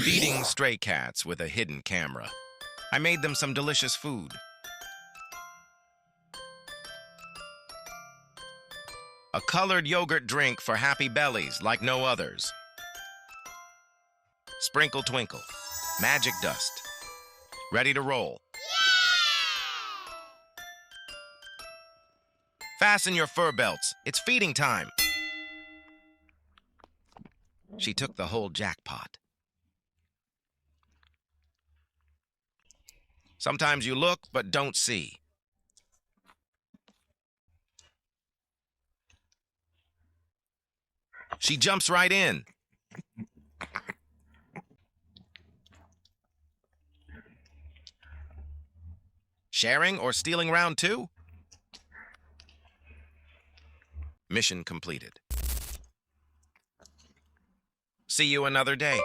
Feeding stray cats with a hidden camera. I made them some delicious food. A colored yogurt drink for happy bellies like no others. Sprinkle twinkle. Magic dust. Ready to roll. Fasten your fur belts. It's feeding time. She took the whole jackpot. Sometimes you look but don't see. She jumps right in. Sharing or stealing round two? Mission completed. See you another day.